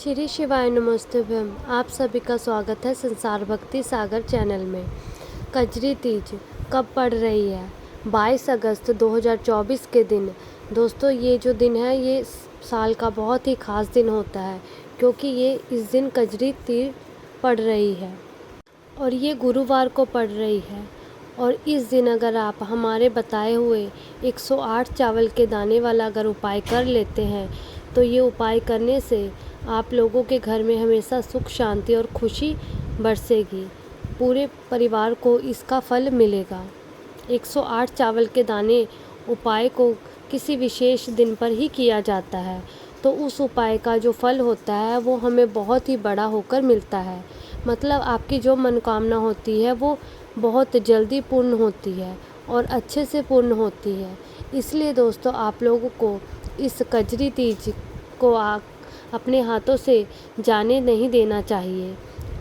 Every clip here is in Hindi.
श्री शिवाय नमोस्तुभ्यम। आप सभी का स्वागत है संसार भक्ति सागर चैनल में। कजरी तीज कब पड़ रही है? 22 अगस्त 2024 के दिन। दोस्तों, ये जो दिन है ये साल का बहुत ही ख़ास दिन होता है, क्योंकि ये इस दिन कजरी तीज पड़ रही है और ये गुरुवार को पड़ रही है। और इस दिन अगर आप हमारे बताए हुए 108 चावल के दाने वाला अगर उपाय कर लेते हैं तो ये उपाय करने से आप लोगों के घर में हमेशा सुख शांति और खुशी बरसेगी। पूरे परिवार को इसका फल मिलेगा। 108 चावल के दाने उपाय को किसी विशेष दिन पर ही किया जाता है, तो उस उपाय का जो फल होता है वो हमें बहुत ही बड़ा होकर मिलता है। मतलब आपकी जो मनोकामना होती है वो बहुत जल्दी पूर्ण होती है और अच्छे से पूर्ण होती है। इसलिए दोस्तों, आप लोगों को इस कजरी तीज को अपने हाथों से जाने नहीं देना चाहिए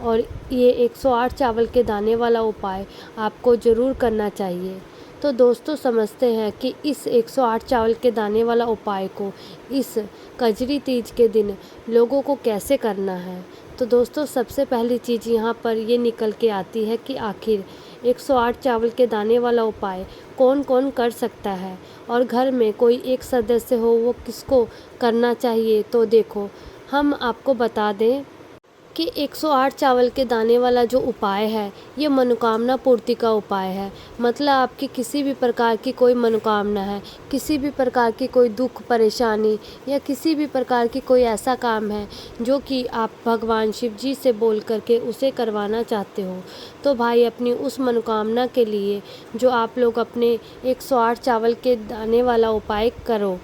और ये 108 चावल के दाने वाला उपाय आपको ज़रूर करना चाहिए। तो दोस्तों, समझते हैं कि इस 108 चावल के दाने वाला उपाय को इस कजरी तीज के दिन लोगों को कैसे करना है। तो दोस्तों, सबसे पहली चीज़ यहाँ पर ये निकल के आती है कि आखिर 108 चावल के दाने वाला उपाय कौन कौन कर सकता है और घर में कोई एक सदस्य हो वो किसको करना चाहिए। तो देखो, हम आपको बता दें कि 108 चावल के दाने वाला जो उपाय है ये मनोकामना पूर्ति का उपाय है। मतलब आपकी किसी भी प्रकार की कोई मनोकामना है, किसी भी प्रकार की कोई दुख परेशानी या किसी भी प्रकार की कोई ऐसा काम है जो कि आप भगवान शिव जी से बोल करके उसे करवाना चाहते हो, तो भाई अपनी उस मनोकामना के लिए जो आप लोग अपने 108 चावल के दाने वाला उपाय करो।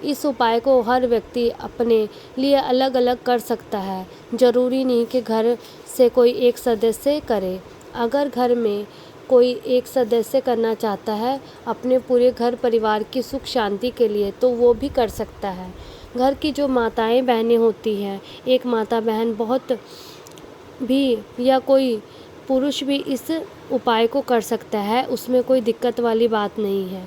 इस उपाय को हर व्यक्ति अपने लिए अलग अलग कर सकता है, ज़रूरी नहीं कि घर से कोई एक सदस्य करे। अगर घर में कोई एक सदस्य करना चाहता है अपने पूरे घर परिवार की सुख शांति के लिए, तो वो भी कर सकता है। घर की जो माताएं बहनें होती हैं, एक माता बहन बहुत भी या कोई पुरुष भी इस उपाय को कर सकता है, उसमें कोई दिक्कत वाली बात नहीं है।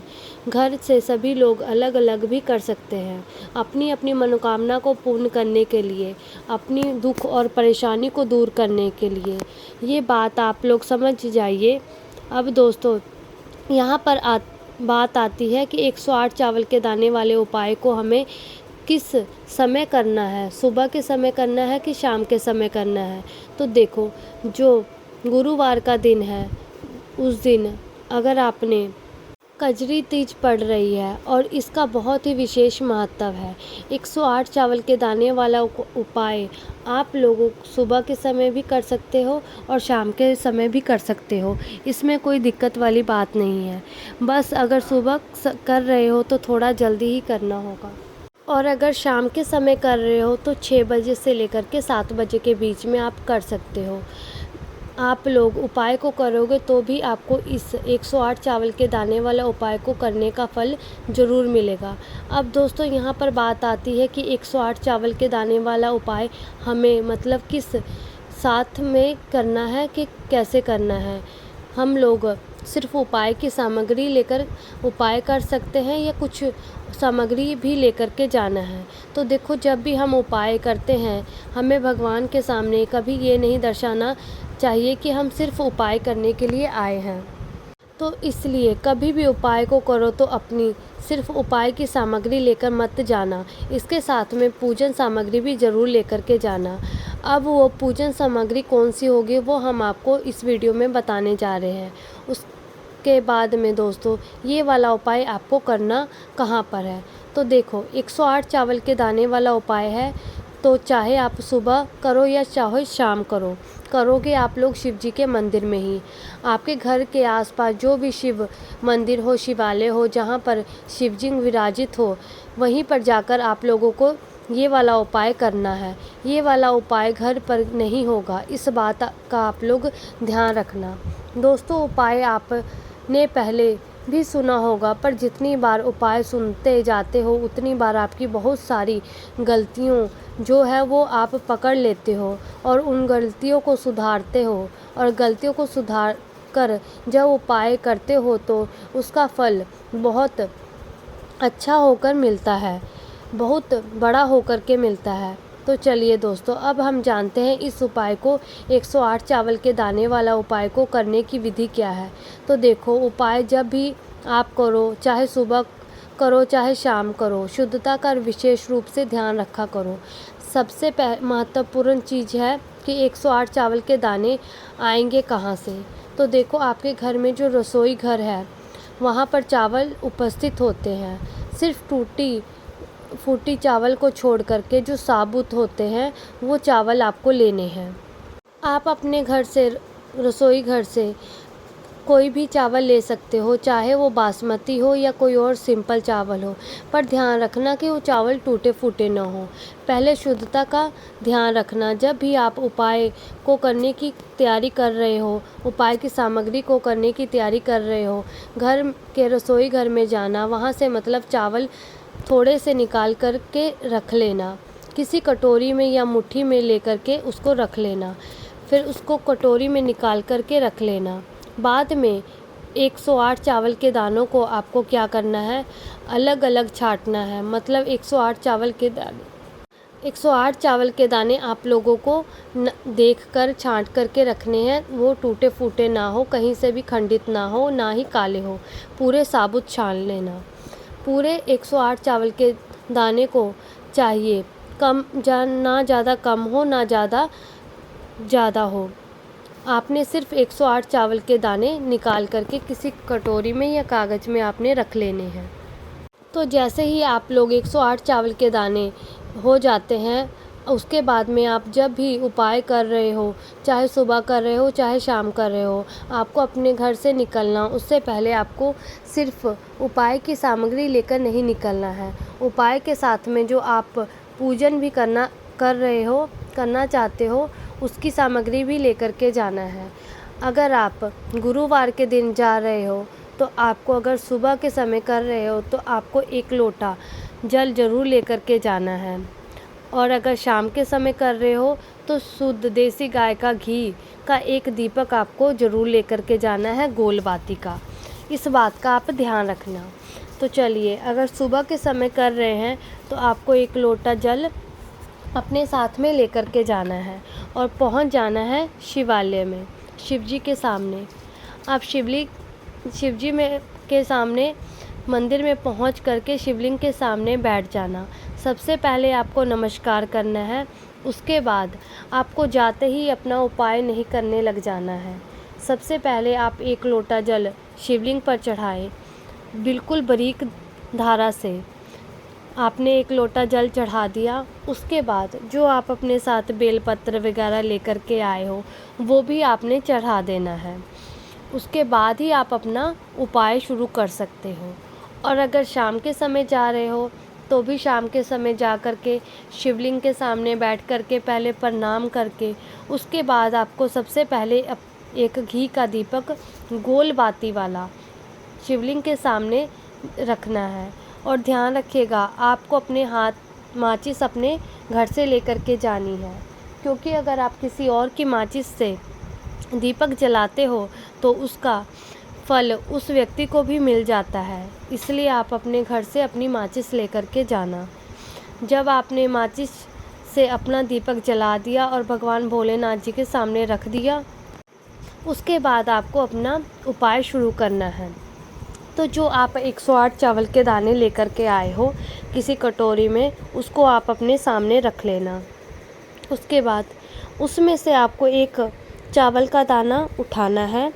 घर से सभी लोग अलग अलग भी कर सकते हैं अपनी अपनी मनोकामना को पूर्ण करने के लिए, अपनी दुख और परेशानी को दूर करने के लिए। ये बात आप लोग समझ जाइए। अब दोस्तों, यहाँ पर बात आती है कि 108 चावल के दाने वाले उपाय को हमें किस समय करना है, सुबह के समय करना है कि शाम के समय करना है। तो देखो, जो गुरुवार का दिन है उस दिन अगर आपने कजरी तीज पड़ रही है और इसका बहुत ही विशेष महत्व है। 108 चावल के दाने वाला उपाय आप लोगों सुबह के समय भी कर सकते हो और शाम के समय भी कर सकते हो, इसमें कोई दिक्कत वाली बात नहीं है। बस अगर सुबह कर रहे हो तो थोड़ा जल्दी ही करना होगा, और अगर शाम के समय कर रहे हो तो 6 बजे से लेकर के 7 बजे के बीच में आप कर सकते हो। आप लोग उपाय को करोगे तो भी आपको इस 108 चावल के दाने वाला उपाय को करने का फल ज़रूर मिलेगा। अब दोस्तों, यहाँ पर बात आती है कि 108 चावल के दाने वाला उपाय हमें मतलब किस साथ में करना है कि कैसे करना है। हम लोग सिर्फ उपाय की सामग्री लेकर उपाय कर सकते हैं या कुछ सामग्री भी लेकर के जाना है। तो देखो, जब भी हम उपाय करते हैं हमें भगवान के सामने कभी ये नहीं दर्शाना चाहिए कि हम सिर्फ उपाय करने के लिए आए हैं। तो इसलिए कभी भी उपाय को करो तो अपनी सिर्फ उपाय की सामग्री लेकर मत जाना, इसके साथ में पूजन सामग्री भी ज़रूर लेकर के जाना। अब वो पूजन सामग्री कौन सी होगी वो हम आपको इस वीडियो में बताने जा रहे हैं। उसके बाद में दोस्तों, ये वाला उपाय आपको करना कहाँ पर है। तो देखो, 108 चावल के दाने वाला उपाय है, तो चाहे आप सुबह करो या चाहे शाम करोगे आप लोग शिव जी के मंदिर में ही। आपके घर के आसपास जो भी शिव मंदिर हो, शिवालय हो, जहाँ पर शिवजी विराजित हो, वहीं पर जाकर आप लोगों को ये वाला उपाय करना है। ये वाला उपाय घर पर नहीं होगा, इस बात का आप लोग ध्यान रखना। दोस्तों, उपाय आपने पहले भी सुना होगा, पर जितनी बार उपाय सुनते जाते हो उतनी बार आपकी बहुत सारी गलतियों जो है वो आप पकड़ लेते हो और उन गलतियों को सुधारते हो, और गलतियों को सुधार कर जब उपाय करते हो तो उसका फल बहुत अच्छा होकर मिलता है, बहुत बड़ा होकर के मिलता है। तो चलिए दोस्तों, अब हम जानते हैं इस उपाय को 108 चावल के दाने वाला उपाय को करने की विधि क्या है। तो देखो, उपाय जब भी आप करो, चाहे सुबह करो चाहे शाम करो, शुद्धता का विशेष रूप से ध्यान रखा करो। सबसे महत्वपूर्ण चीज़ है कि 108 चावल के दाने आएंगे कहाँ से। तो देखो, आपके घर में जो रसोई घर है वहाँ पर चावल उपस्थित होते हैं। सिर्फ टूटी फूटी चावल को छोड़ करके जो साबुत होते हैं वो चावल आपको लेने हैं। आप अपने घर से, रसोई घर से कोई भी चावल ले सकते हो, चाहे वो बासमती हो या कोई और सिंपल चावल हो, पर ध्यान रखना कि वो चावल टूटे फूटे ना हो। पहले शुद्धता का ध्यान रखना। जब भी आप उपाय को करने की तैयारी कर रहे हो, उपाय की सामग्री को करने की तैयारी कर रहे हो, घर के रसोई घर में जाना, वहाँ से मतलब चावल थोड़े से निकाल कर के रख लेना, किसी कटोरी में या मुट्ठी में लेकर के उसको रख लेना। फिर उसको कटोरी में निकाल कर के रख लेना। बाद में 108 चावल के दानों को आपको क्या करना है, अलग अलग छांटना है। मतलब 108 चावल के दाने 108 चावल के दाने आप लोगों को देख कर छाँट करके रखने हैं। वो टूटे फूटे ना हो, कहीं से भी खंडित ना हो, ना ही काले हो, पूरे साबुत छान लेना। पूरे 108 चावल के दाने को चाहिए ना ज़्यादा कम हो ना ज़्यादा हो। आपने सिर्फ 108 चावल के दाने निकाल करके किसी कटोरी में या कागज़ में आपने रख लेने हैं। तो जैसे ही आप लोग 108 चावल के दाने हो जाते हैं, उसके बाद में आप जब भी उपाय कर रहे हो, चाहे सुबह कर रहे हो चाहे शाम कर रहे हो, आपको अपने घर से निकलना, उससे पहले आपको सिर्फ उपाय की सामग्री लेकर नहीं निकलना है। उपाय के साथ में जो आप पूजन भी करना चाहते हो, उसकी सामग्री भी लेकर के जाना है। अगर आप गुरुवार के दिन जा रहे हो तो आपको, अगर सुबह के समय कर रहे हो तो आपको 1 लोटा जल ज़रूर लेकर के जाना है। और अगर शाम के समय कर रहे हो तो शुद्ध देसी गाय का घी का 1 दीपक आपको ज़रूर लेकर के जाना है, गोल बाती का। इस बात का आप ध्यान रखना। तो चलिए, अगर सुबह के समय कर रहे हैं तो आपको 1 लोटा जल अपने साथ में लेकर के जाना है और पहुंच जाना है शिवालय में, शिवजी के सामने। आप शिवजी के सामने मंदिर में पहुंच करके शिवलिंग के सामने बैठ जाना। सबसे पहले आपको नमस्कार करना है। उसके बाद आपको जाते ही अपना उपाय नहीं करने लग जाना है। सबसे पहले आप 1 लोटा जल शिवलिंग पर चढ़ाएं, बिल्कुल बारीक धारा से। आपने 1 लोटा जल चढ़ा दिया। उसके बाद जो आप अपने साथ बेलपत्र वगैरह लेकर के आए हो वो भी आपने चढ़ा देना है। उसके बाद ही आप अपना उपाय शुरू कर सकते हो। और अगर शाम के समय जा रहे हो तो भी शाम के समय जा कर के शिवलिंग के सामने बैठ कर के पहले प्रणाम करके, उसके बाद आपको सबसे पहले 1 घी का दीपक गोल बाती वाला शिवलिंग के सामने रखना है। और ध्यान रखिएगा, आपको अपने हाथ माचिस अपने घर से लेकर के जानी है, क्योंकि अगर आप किसी और की माचिस से दीपक जलाते हो तो उसका फल उस व्यक्ति को भी मिल जाता है। इसलिए आप अपने घर से अपनी माचिस लेकर के जाना। जब आपने माचिस से अपना दीपक जला दिया और भगवान भोलेनाथ जी के सामने रख दिया, उसके बाद आपको अपना उपाय शुरू करना है। तो जो आप 108 चावल के दाने लेकर के आए हो किसी कटोरी में, उसको आप अपने सामने रख लेना। उसके बाद उसमें से आपको 1 चावल का दाना उठाना है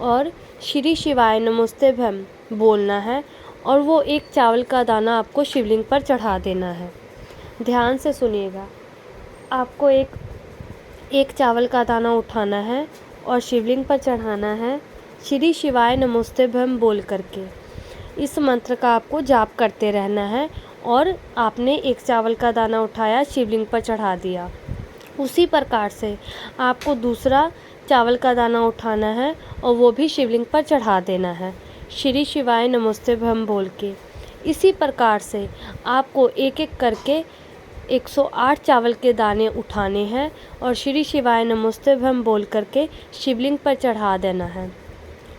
और श्री शिवाय नमोस्तुभ्यम बोलना है, और वो 1 चावल का दाना आपको शिवलिंग पर चढ़ा देना है। ध्यान से सुनिएगा, आपको एक चावल का दाना उठाना है और शिवलिंग पर चढ़ाना है, श्री शिवाय नमोस्तुभ्यम बोल करके। इस मंत्र का आपको जाप करते रहना है। और आपने 1 चावल का दाना उठाया, शिवलिंग पर चढ़ा दिया। उसी प्रकार से आपको दूसरा चावल का दाना उठाना है और वो भी शिवलिंग पर चढ़ा देना है, श्री शिवाय नमोस्तुभ्यम बोल के। इसी प्रकार से आपको एक-एक करके 108 चावल के दाने उठाने हैं और श्री शिवाय नमोस्तुभ्यम बोल करके शिवलिंग पर चढ़ा देना है।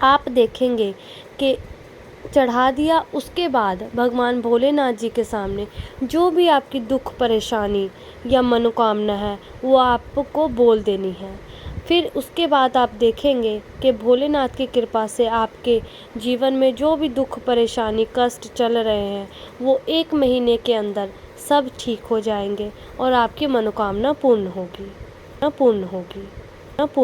आप देखेंगे कि चढ़ा दिया, उसके बाद भगवान भोलेनाथ जी के सामने जो भी आपकी दुख परेशानी या मनोकामना है वो आपको बोल देनी है। फिर उसके बाद आप देखेंगे कि भोलेनाथ की कृपा से आपके जीवन में जो भी दुख परेशानी कष्ट चल रहे हैं वो 1 महीने के अंदर सब ठीक हो जाएंगे और आपकी मनोकामना पूर्ण होगी।